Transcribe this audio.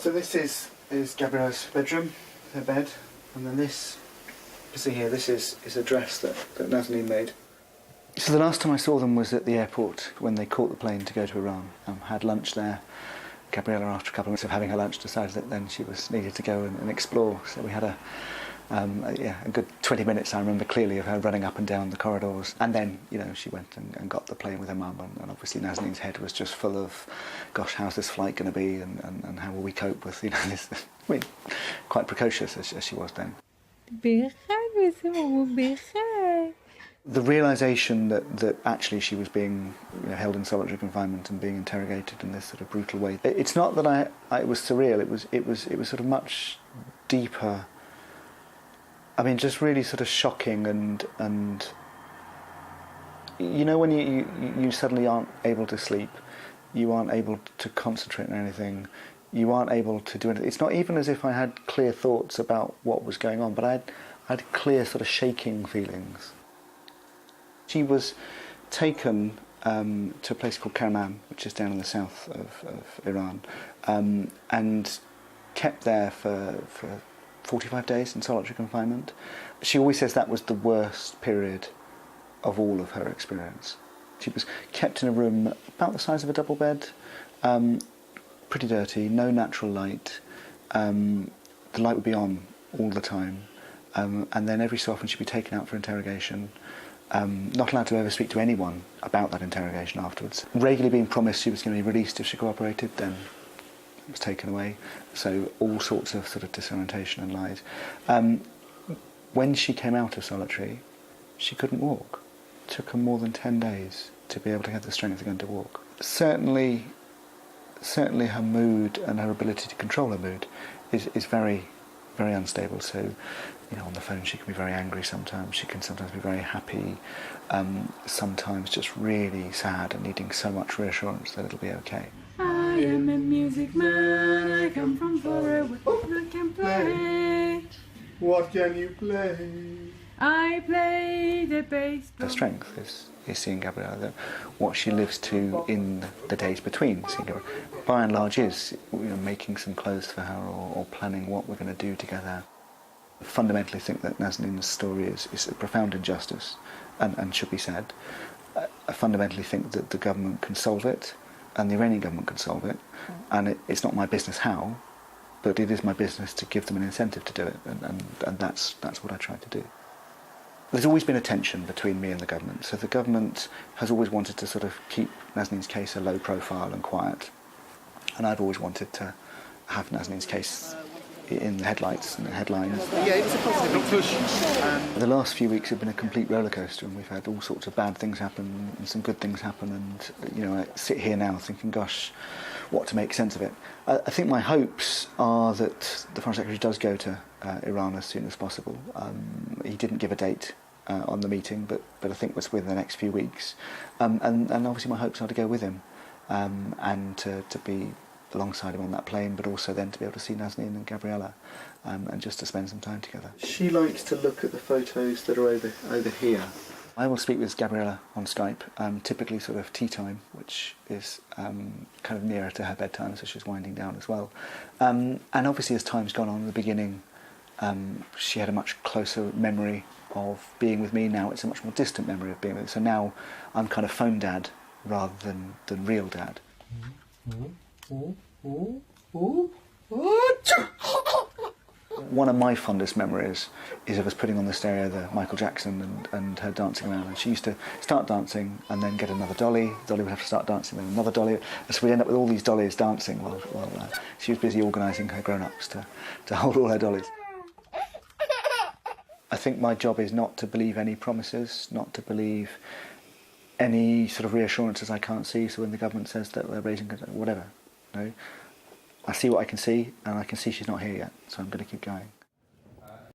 So this is Gabriella's bedroom, her bed, and then this, you see here, this is a dress that Nazanin made. So the last time I saw them was at the airport when they caught the plane to go to Iran. Had lunch there. Gabriella, after a couple of minutes of having her lunch, decided that then she was needed to go and explore. So we had a good 20 minutes, I remember clearly, of her running up and down the corridors. And then, she went and got the plane with her mum, and obviously Nazanin's head was just full of, gosh, how's this flight going to be, and how will we cope with, this, quite precocious as she was then. The realisation that actually she was being held in solitary confinement and being interrogated in this sort of brutal way. It's not that it was surreal. It was sort of much deeper. I mean, just really sort of shocking and when you suddenly aren't able to sleep, you aren't able to concentrate on anything, you aren't able to do anything. It's not even as if I had clear thoughts about what was going on, but I had clear sort of shaking feelings. She was taken to a place called Karaman, which is down in the south of Iran, and kept there for 45 days in solitary confinement. She always says that was the worst period of all of her experience. She was kept in a room about the size of a double bed, pretty dirty, no natural light. The light would be on all the time, and then every so often she'd be taken out for interrogation. Not allowed to ever speak to anyone about that interrogation afterwards. Regularly being promised she was going to be released if she cooperated, then was taken away. So all sorts of sort of disorientation and lies. When she came out of solitary, she couldn't walk. It took her more than 10 days to be able to have the strength again to walk. Certainly her mood and her ability to control her mood is very, very unstable. So, on the phone she can be very angry sometimes, she can sometimes be very happy, sometimes just really sad and needing so much reassurance that it'll be okay. I am a music man, I come from far away, I can play. What can you play? I play the bass. Her strength is seeing Gabriella, what she lives to in the days between seeing Gabriella. By and large is making some clothes for her or planning what we're going to do together. I fundamentally think that Nazanin's story is a profound injustice and should be said. I fundamentally think that the government can solve it and the Iranian government can solve it, and it's not my business how, but it is my business to give them an incentive to do it, and that's what I try to do. There's always been a tension between me and the government, so the government has always wanted to sort of keep Nazanin's case a low profile and quiet, and I've always wanted to have Nazanin's case in the headlights and the headlines. Yeah, it's a positive push. The last few weeks have been a complete rollercoaster, and we've had all sorts of bad things happen and some good things happen, and I sit here now thinking, gosh, what to make sense of it. I think my hopes are that the Foreign Secretary does go to Iran as soon as possible. He didn't give a date on the meeting, but I think it's within the next few weeks. And obviously my hopes are to go with him and to be alongside him on that plane, but also then to be able to see Nazanin and Gabriella and just to spend some time together. She likes to look at the photos that are over here. I will speak with Gabriella on Skype, typically sort of tea time, which is kind of nearer to her bedtime, so she's winding down as well. And obviously as time's gone on in the beginning, she had a much closer memory of being with me. Now it's a much more distant memory of being with me. So now I'm kind of phone dad rather than real dad. One of my fondest memories is of us putting on the stereo the Michael Jackson and her dancing around. And she used to start dancing and then get another dolly. Dolly would have to start dancing, then another dolly. And so we'd end up with all these dollies dancing while she was busy organising her grown-ups to hold all her dollies. I think my job is not to believe any promises, not to believe any sort of reassurances I can't see. So when the government says that they're raising whatever, I see what I can see, and I can see she's not here yet, so I'm going to keep going.